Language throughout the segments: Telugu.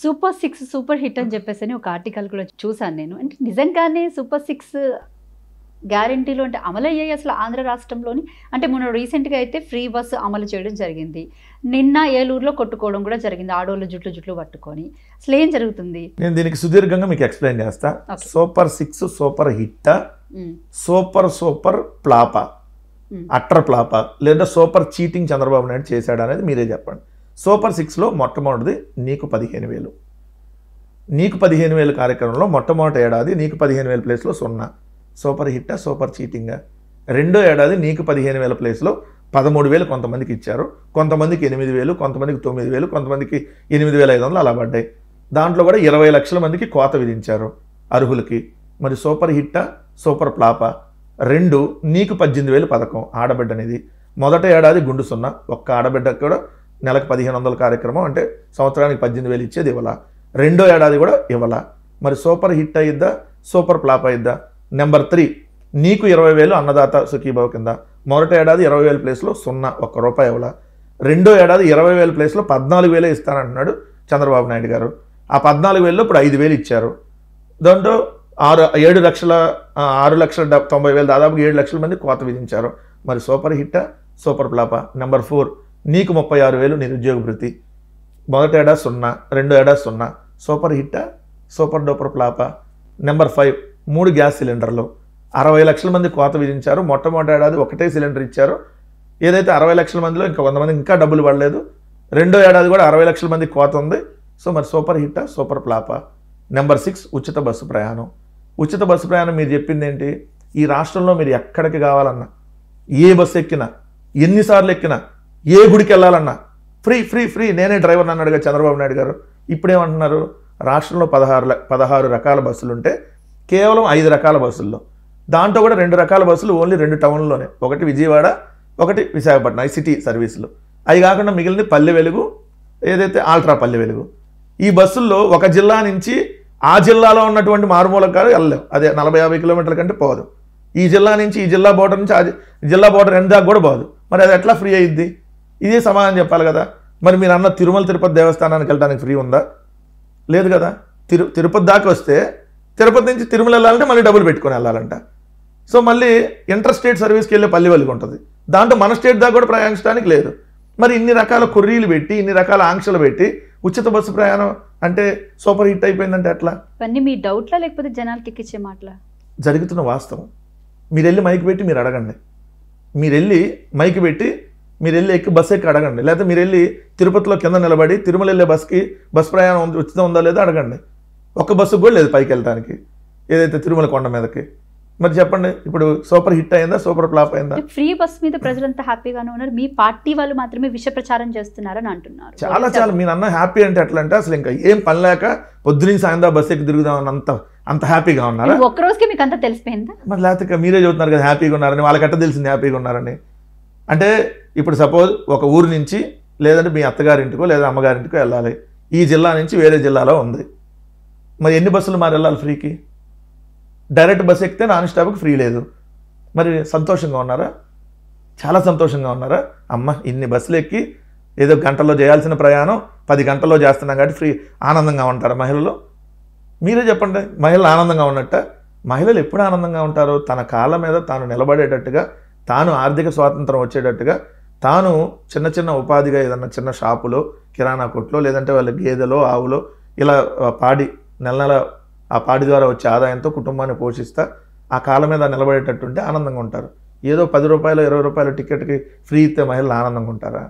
సూపర్ 6 సూపర్ హిట్ అని చెప్పేసి ఒక ఆర్టికల్ కూడా చూసాను నేను. అంటే నిజంగానే సూపర్ 6 గ్యారంటీలు అంటే అమలు అయ్యాయి అసలు ఆంధ్ర రాష్ట్రంలోని? అంటే మొన్న రీసెంట్గా అయితే ఫ్రీ బస్సు అమలు చేయడం జరిగింది. నిన్న ఏలూరులో కొట్టుకోవడం కూడా జరిగింది, ఆడోళ్ళు జుట్లు పట్టుకొని. అసలు ఏం జరుగుతుంది? నేను దీనికి సుదీర్ఘంగా మీకు ఎక్స్ప్లెయిన్ చేస్తా. సూపర్ 6 సూపర్ హిట్, సూపర్ ప్లాపా, అట్టర్ ప్లాపా, లేదా సూపర్ చీటింగ్ చంద్రబాబు నాయుడు చేశాడు అనేది మీరే చెప్పండి. సూపర్ 6లో మొట్టమొదటిది నీకు 15,000. నీకు 15,000 కార్యక్రమంలో మొట్టమొదటి ఏడాది నీకు 15,000 ప్లేస్లో 0. సూపర్ హిట్టా సూపర్ చీటింగా? రెండో ఏడాది నీకు 15,000 ప్లేస్లో 13,000 కొంతమందికి ఇచ్చారు, కొంతమందికి 8,000, కొంతమందికి 9,000, కొంతమందికి 8,500 అలా పడ్డాయి. దాంట్లో కూడా 20 లక్షల మందికి కోత విధించారు అర్హులకి. మరి సూపర్ హిట్టా సూపర్ ప్లాపా? రెండు నీకు 18,000 పథకం ఆడబిడ్డ అనేది. మొదటి ఏడాది గుండు 0, ఒక్క ఆడబిడ్డకు కూడా నెలకు 1,500 కార్యక్రమం, అంటే సంవత్సరానికి 18,000 ఇచ్చేది ఇవ్వాల. రెండో ఏడాది కూడా ఇవ్వాల. మరి సూపర్ హిట్ అయ్యిద్దా సూపర్ ప్లాప్ అయ్యిద్దా? నెంబర్ 3 నీకు 20,000 అన్నదాత సుఖీభావ కింద. మొదటి ఏడాది 20,000 ప్లేస్లో 0, ఒక్క రూపాయి ఇవ్వాల. రెండో ఏడాది 20,000 ప్లేస్లో 14,000 ఇస్తానంటున్నాడు చంద్రబాబు నాయుడు గారు. ఆ 14,000లో ఇప్పుడు 5,000 ఇచ్చారు. దాంట్లో 6,90,000 దాదాపు 7 లక్షల మంది కోత విధించారు. మరి సూపర్ హిట్టా సూపర్ ప్లాపా? నెంబర్ 4 నీకు 36,000 నిరుద్యోగ భృతి. మొదటి ఏడాది 0, రెండో ఏడాది 0. సూపర్ హిట్టా సూపర్ డూపర్ ప్లాపా? నెంబర్ 5 3 గ్యాస్ సిలిండర్లు, 60 లక్షల మంది కోత విధించారు. మొట్టమొదటి ఏడాది ఒకటే సిలిండర్ ఇచ్చారు. ఏదైతే 60 లక్షల మందిలో ఇంకా 100 మంది ఇంకా డబ్బులు పడలేదు. రెండో ఏడాది కూడా 60 లక్షల మంది కోత ఉంది. సో మరి సూపర్ హిట్టా సూపర్ ప్లాపా? నెంబర్ 6 ఉచిత బస్సు ప్రయాణం. ఉచిత బస్సు ప్రయాణం మీరు చెప్పింది ఏంటి? ఈ రాష్ట్రంలో మీరు ఎక్కడికి కావాలన్నా, ఏ బస్సు ఎక్కినా, ఎన్నిసార్లు ఎక్కినా, ఏ గుడికి వెళ్ళాలన్నా ఫ్రీ ఫ్రీ ఫ్రీ, నేనే డ్రైవర్ అన్నాడుగా చంద్రబాబు నాయుడు గారు. ఇప్పుడేమంటున్నారు? రాష్ట్రంలో 16 రకాల బస్సులు ఉంటే కేవలం 5 రకాల బస్సుల్లో, దాంట్లో కూడా 2 రకాల బస్సులు ఓన్లీ 2 టౌన్లోనే, ఒకటి విజయవాడ, ఒకటి విశాఖపట్నం, సిటీ సర్వీసులు. అవి కాకుండా మిగిలింది పల్లె వెలుగు, ఏదైతే ఆల్ట్రా పల్లె వెలుగు. ఈ బస్సుల్లో ఒక జిల్లా నుంచి ఆ జిల్లాలో ఉన్నటువంటి మారుమూల కాదు వెళ్ళలేవు, అదే 40-50 కిలోమీటర్ల కంటే పోదు. ఈ జిల్లా నుంచి ఈ జిల్లా బోర్డర్ నుంచి ఆ జిల్లా బోర్డర్ ఎంత దాకా కూడా పోదు. మరి అది ఎట్లా ఫ్రీ అయ్యిద్ది? ఇదే సమాధానం చెప్పాలి కదా. మరి మీరు అన్న తిరుమల తిరుపతి దేవస్థానానికి వెళ్ళడానికి ఫ్రీ ఉందా? లేదు కదా. తిరుపతి దాకా వస్తే తిరుపతి నుంచి తిరుమల వెళ్ళాలంటే మళ్ళీ డబ్బులు పెట్టుకొని వెళ్ళాలంట. సో మళ్ళీ ఇంటర్ స్టేట్ సర్వీస్కి వెళ్ళే పల్లె వెలుగు ఉంటుంది, దాంట్లో మన స్టేట్ దాకా కూడా ప్రయాణించడానికి లేదు. మరి ఇన్ని రకాల కొర్రీలు పెట్టి, ఇన్ని రకాల ఆంక్షలు పెట్టి ఉచిత బస్సు ప్రయాణం అంటే సూపర్ హిట్ అయిపోయిందంటే ఎట్లా? ఇవన్నీ మీ డౌట్లా లేకపోతే జనాలకి ఎక్కించే మాటలా? జరుగుతున్న వాస్తవం. మీరు వెళ్ళి మైక్ పెట్టి మీరు అడగండి, మీరు వెళ్ళి మైక్ పెట్టి మీరు వెళ్ళి బస్సు ఎక్కి అడగండి, లేకపోతే మీరు వెళ్ళి తిరుపతిలో కింద నిలబడి తిరుమల వెళ్ళే బస్ ప్రయాణం ఉచితం ఉందా లేదా అడగండి. ఒక్క బస్సుకు కూడా లేదు పైకి వెళ్ళడానికి, ఏదైతే తిరుమల కొండ మీదకి. మరి చెప్పండి, ఇప్పుడు సూపర్ హిట్ అయిందా సూపర్ ఫ్లాప్ అయిందా? ఫ్రీ బస్ మీద ప్రజలంతా హ్యాపీగానే ఉన్నారు, మీ పార్టీ వాళ్ళు మాత్రమే విష ప్రచారం చేస్తున్నారని అంటున్నారు. చాలా మీరు అన్న హ్యాపీ అంటే ఎట్లా అంటే అసలు ఇంకా ఏం పని లేక పొద్దున్నీ సాయంత్రం బస్సు ఎక్కి తిరుగుదామని అంత హ్యాపీగా ఉన్నారా? ఒక్క రోజుకి మీకు అంతా తెలిసిపోయిందా? మరి లేకపోతే మీరే చెబుతున్నారు కదా హ్యాపీగా ఉన్నారని, వాళ్ళకట్ట తెలిసింది హ్యాపీగా ఉన్నారని. అంటే ఇప్పుడు సపోజ్ ఒక ఊరు నుంచి లేదంటే మీ అత్తగారింటికో లేదా అమ్మగారింటికో వెళ్ళాలి, ఈ జిల్లా నుంచి వేరే జిల్లాలో ఉంది. మరి ఎన్ని బస్సులు మారి వెళ్ళాలి ఫ్రీకి? డైరెక్ట్ బస్సు ఎక్కితే నాన్ స్టాప్కి ఫ్రీ లేదు. మరి సంతోషంగా ఉన్నారా? చాలా సంతోషంగా ఉన్నారా? అమ్మ ఇన్ని బస్సులు ఎక్కి ఏదో గంటల్లో చేయాల్సిన ప్రయాణం 10 గంటల్లో చేస్తున్నాం కాబట్టి ఫ్రీ, ఆనందంగా ఉంటారా మహిళలు? మీరే చెప్పండి, మహిళలు ఆనందంగా ఉన్నట్ట? మహిళలు ఎప్పుడు ఆనందంగా ఉంటారు? తన కాళ్ళ మీద తాను నిలబడేటట్టుగా, తాను ఆర్థిక స్వాతంత్రం వచ్చేటట్టుగా, తాను చిన్న ఉపాధిగా ఏదన్నా చిన్న షాపులో, కిరాణా కొట్లో, లేదంటే వాళ్ళ గేదెలో ఆవులో ఇలా పాడి నెల ఆ పాడి ద్వారా వచ్చే ఆదాయంతో కుటుంబాన్ని పోషిస్తా ఆ కాళ్ళ మీద నిలబడేటట్టుంటే ఆనందంగా ఉంటారు. ఏదో 10 రూపాయలు 20 రూపాయల టికెట్కి ఫ్రీ ఇస్తే మహిళలు ఆనందంగా ఉంటారా?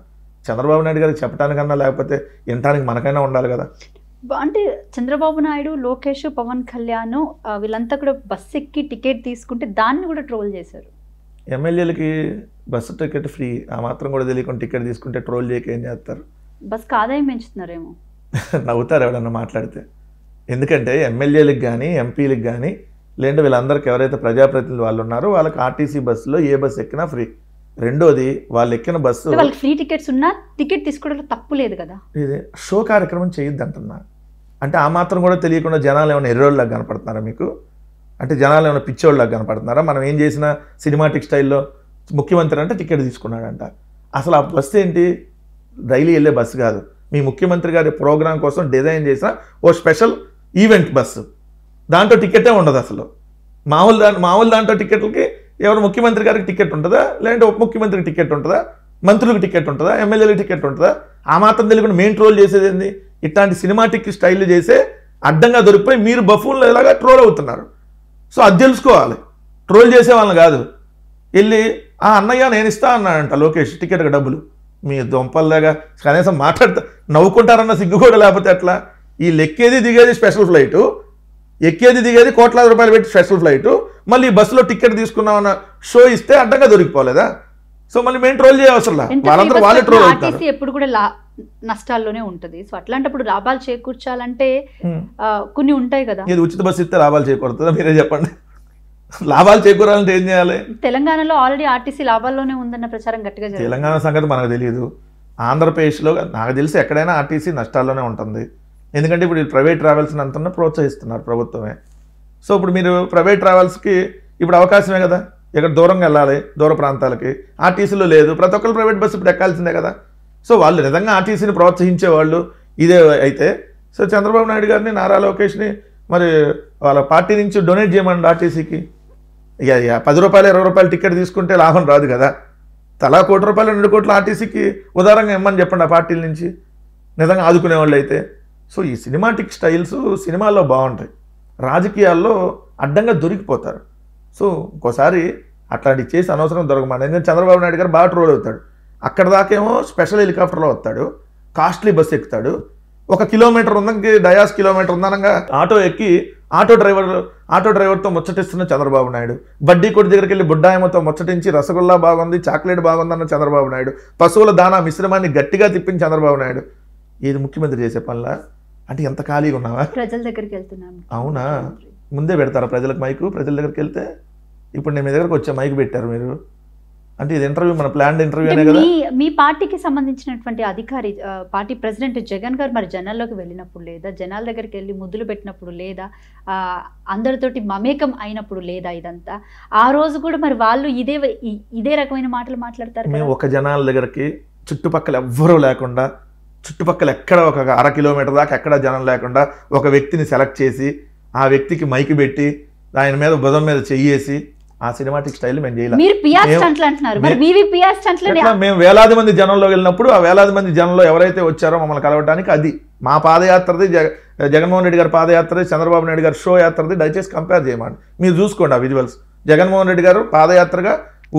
చంద్రబాబు నాయుడు గారికి చెప్పడానికన్నా లేకపోతే వినటానికి మనకైనా ఉండాలి కదా. అంటే చంద్రబాబు నాయుడు, లోకేష్, పవన్ కళ్యాణ్ వీళ్ళంతా కూడా బస్సు ఎక్కి టికెట్ తీసుకుంటే దాన్ని కూడా ట్రోల్ చేశారు. ఎమ్మెల్యేలకి బస్సు టికెట్ ఫ్రీ, ఆ మాత్రం కూడా తెలియకుండా టికెట్ తీసుకుంటే ట్రోల్ చేయక ఏం చేస్తారు? బస్కి ఆదాయం పెంచుతున్నారేమో. నవ్వుతారు ఎవరన్నా మాట్లాడితే. ఎందుకంటే ఎమ్మెల్యేలకు కానీ ఎంపీలకు కానీ లేదంటే వీళ్ళందరికీ ఎవరైతే ప్రజాప్రతినిధులు వాళ్ళు ఉన్నారో వాళ్ళకి ఆర్టీసీ బస్సులో ఏ బస్సు ఎక్కినా ఫ్రీ. రెండోది వాళ్ళు ఎక్కిన బస్సు వాళ్ళకి ఫ్రీ టికెట్స్ ఉన్నా టికెట్ తీసుకోవడంలో తప్పు లేదు కదా. ఇది షో కార్యక్రమం చేయొద్దు అంటున్నా. అంటే ఆ మాత్రం కూడా తెలియకుండా జనాలు ఏమైనా ఎర్రోళ్ళలాగా కనపడుతున్నారా మీకు? అంటే జనాలు ఏమైనా పిచ్చోళ్ళలాగా కనపడుతున్నారా? మనం ఏం చేసినా సినిమాటిక్ స్టైల్లో ముఖ్యమంత్రి అంటే టికెట్ తీసుకున్నాడంట. అసలు ఆ బస్సు ఏంటి? డైలీ వెళ్ళే బస్సు కాదు. మీ ముఖ్యమంత్రి గారి ప్రోగ్రాం కోసం డిజైన్ చేసిన ఓ స్పెషల్ ఈవెంట్ బస్సు. దాంట్లో టికెటే ఉండదు అసలు. మామూలు దాంట్లో టికెట్లకి ఎవరు ముఖ్యమంత్రి గారికి టికెట్ ఉంటుందా, లేదంటే ఉప ముఖ్యమంత్రికి టికెట్ ఉంటుందా, మంత్రులకు టికెట్ ఉంటుందా, ఎమ్మెల్యేలకు టికెట్ ఉంటుందా? ఆ మాత్రం తెలియకుండా మెయిన్ ట్రోల్ చేసేది ఏంది? ఇట్లాంటి సినిమాటిక్ స్టైల్ చేసే అడ్డంగా దొరికిపోయి మీరు బఫూన్లు ఎలాగా ట్రోల్ అవుతున్నారు. సో అది తెలుసుకోవాలి. ట్రోల్ చేసే వాళ్ళని కాదు. వెళ్ళి ఆ అన్నయ్య నేను ఇస్తా అన్నాడంట లోకేష్ టికెట్కి డబ్బులు. మీ దొంపల్లాగా కనీసం మాట్లాడతా నవ్వుకుంటారన్న సిగ్గు కూడా లేకపోతే ఎట్లా? ఈ లెక్కేది దిగేది స్పెషల్ ఫ్లైటు, ఎక్కేది దిగేది కోట్లాది రూపాయలు పెట్టి స్పెషల్ ఫ్లైటు, మళ్ళీ బస్సులో టికెట్ తీసుకున్నామన్న షో ఇస్తే అడ్డంగా దొరికిపోలేదా? సో మళ్ళీ మేము ట్రోల్ చేయవసరం వాళ్ళందరూ వాళ్ళే ట్రోల్ అవుతారు. ఎప్పుడు కూడా నష్టాల్లోనే ఉంటుంది. సో అట్లాంటప్పుడు లాభాలు చేకూర్చాలంటే కొన్ని ఉంటాయి కదా. ఇది ఉచిత బస్సు ఇస్తే లాభాలు చేకూరుతుందా? మీరే చెప్పండి. లాభాలు చేకూరాలంటే ఏం చేయాలి? తెలంగాణలో ఆల్రెడీ ఆర్టీసీ లాభాల్లోనే ఉందన్న ప్రచారం గట్టిగా జరుగుతుంది. తెలంగాణ సంగతి మనకు తెలియదు. ఆంధ్రప్రదేశ్లో నాకు తెలిసి ఎక్కడైనా ఆర్టీసీ నష్టాల్లోనే ఉంటుంది. ఎందుకంటే ఇప్పుడు ప్రైవేట్ ట్రావెల్స్ని అంతా ప్రోత్సహిస్తున్నారు ప్రభుత్వమే. సో ఇప్పుడు మీరు ప్రైవేట్ ట్రావెల్స్కి ఇప్పుడు అవకాశమే కదా. ఇక్కడ దూరంగా వెళ్ళాలి, దూర ప్రాంతాలకి, ఆర్టీసీలో లేదు. ప్రతి ఒక్కరు ప్రైవేట్ బస్సు ఇప్పుడు ఎక్కాల్సిందే కదా. సో వాళ్ళు నిజంగా ఆర్టీసీని ప్రోత్సహించే వాళ్ళు ఇదే అయితే, సో చంద్రబాబు నాయుడు గారిని, నారా లోకేష్ని మరి వాళ్ళ పార్టీ నుంచి డొనేట్ చేయమండి ఆర్టీసీకి. ఇక 10 రూపాయలు 20 రూపాయలు టికెట్ తీసుకుంటే లాభం రాదు కదా. తలా ₹1 కోటి 2 కోట్లు ఆర్టీసీకి ఉదారంగా ఇమ్మని చెప్పండి ఆ పార్టీల నుంచి, నిజంగా ఆదుకునే వాళ్ళు అయితే. సో ఈ సినిమాటిక్ స్టైల్స్ సినిమాల్లో బాగుంటాయి, రాజకీయాల్లో అడ్డంగా దొరికిపోతారు. సో ఇంకోసారి అట్లాంటివి చేసి అనవసరం దొరకమాట. ఎందుకంటే చంద్రబాబు నాయుడు గారు బాగా ట్రోల్ అవుతాడు. అక్కడ దాకేమో స్పెషల్ హెలికాప్టర్లో వస్తాడు, కాస్ట్లీ బస్సు ఎక్కుతాడు. 1 కిలోమీటర్ ఉందనికి డయాస్ కిలోమీటర్ ఉందనగా ఆటో ఎక్కి ఆటో డ్రైవర్తో ముచ్చటిస్తున్న చంద్రబాబు నాయుడు, బడ్డీ కొట్టి దగ్గరికి వెళ్ళి బుడ్డాయమతో ముచ్చటించి రసగుల్లా బాగుంది, చాక్లెట్ బాగుందన్న చంద్రబాబు నాయుడు, పశువుల దానా మిశ్రమాన్ని గట్టిగా తిప్పిన చంద్రబాబు నాయుడు. ఏది ముఖ్యమంత్రి చేసే పనులా? అంటే ఎంత ఖాళీగా ఉన్నావా? ప్రజల దగ్గరికి వెళ్తున్నాను. అవునా? ముందే పెడతారా ప్రజలకు మైకు? ప్రజల దగ్గరికి వెళ్తే ఇప్పుడు నేను మీ దగ్గరకు వచ్చే మైకు పెట్టారు మీరు అంటే ఇది ఇంటర్వ్యూ, మన ప్లాన్డ్ ఇంటర్వ్యూనే కదా. మీ పార్టీకి సంబంధించినటువంటి అధికారి పార్టీ ప్రెసిడెంట్ జగన్ గారు మరి జనాల్లోకి వెళ్ళినప్పుడు లేదా, జనాల దగ్గరికి వెళ్ళి ముద్దులు పెట్టినప్పుడు లేదా, అందరితోటి మమేకం అయినప్పుడు లేదా, ఇదంతా ఆ రోజు కూడా మరి వాళ్ళు ఇదే రకమైన మాటలు మాట్లాడతారు. మేము ఒక జనాల దగ్గరికి చుట్టుపక్కల ఎవ్వరూ లేకుండా, చుట్టుపక్కల ఎక్కడ ఒక 1/2 కిలోమీటర్ దాకా ఎక్కడ జనం లేకుండా ఒక వ్యక్తిని సెలెక్ట్ చేసి ఆ వ్యక్తికి మైకి పెట్టి ఆయన మీద భుజం మీద చెయ్యేసి ఆ సినిమాటిక్ స్టైల్ మేము చేయాలి. మేము వేలాది మంది జనంలో వెళ్ళినప్పుడు ఆ వేలాది మంది జనంలో ఎవరైతే వచ్చారో మమ్మల్ని కలవడానికి, అది మా పాదయాత్రది, జగన్మోహన్ రెడ్డి గారి పాదయాత్రది, చంద్రబాబు నాయుడు గారి షో యాత్రది, దయచేసి కంపేర్ చేయమండి. మీరు చూసుకోండి ఆ విజువల్స్. జగన్మోహన్ రెడ్డి గారు పాదయాత్రగా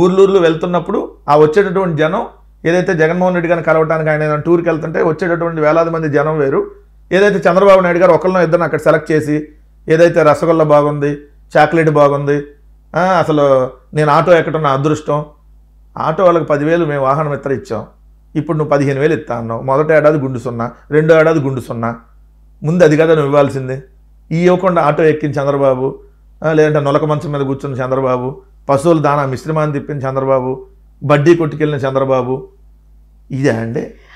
ఊర్లూర్లు వెళ్తున్నప్పుడు ఆ వచ్చేటటువంటి జనం, ఏదైతే జగన్మోహన్ రెడ్డి గారిని కలవడానికి ఆయన టూర్కి వెళ్తుంటే వచ్చేటటువంటి వేలాది మంది జనం వేరు, ఏదైతే చంద్రబాబు నాయుడు గారు ఒకళ్ళనో ఇద్దరిని అక్కడ సెలెక్ట్ చేసి ఏదైతే రసగుల్లా బాగుంది, చాక్లెట్ బాగుంది, అసలు నేను ఆటో ఎక్కడం నా అదృష్టం, ఆటో వాళ్ళకి 10,000 మేము వాహనం ఇతర ఇచ్చాం, ఇప్పుడు నువ్వు 15,000 ఇస్తా అన్నావు, మొదటి ఏడాది గుండు 0, రెండో ఏడాది గుండు 0, ముందు అది కదా నువ్వు ఇవ్వాల్సిందే. ఈ ఇవ్వకుండా ఆటో ఎక్కిన చంద్రబాబు, లేదంటే నొలక మంచం మీద కూర్చున్న చంద్రబాబు, పశువుల దానా మిశ్రమాన్ని తిప్పిన చంద్రబాబు, బడ్డీ కొట్టుకెళ్ళిన చంద్రబాబు, ఇదే అండి.